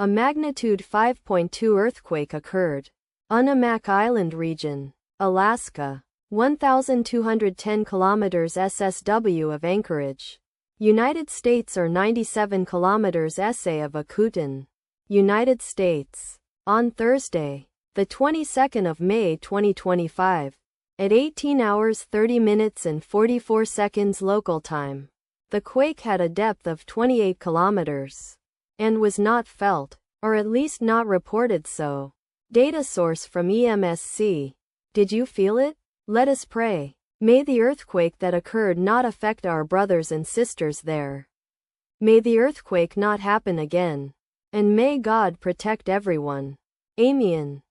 A magnitude 5.2 earthquake occurred. Unimak Island region, Alaska. 1,210 kilometers SSW of Anchorage, United States or 97 kilometers SA of Akutan, United States. On Thursday, the 22nd of May 2025, at 18 hours 30 minutes and 44 seconds local time, the quake had a depth of 28 kilometers and was not felt, or at least not reported so. Data source from EMSC. Did you feel it? Let us pray. May the earthquake that occurred not affect our brothers and sisters there. May the earthquake not happen again. And may God protect everyone. Amen.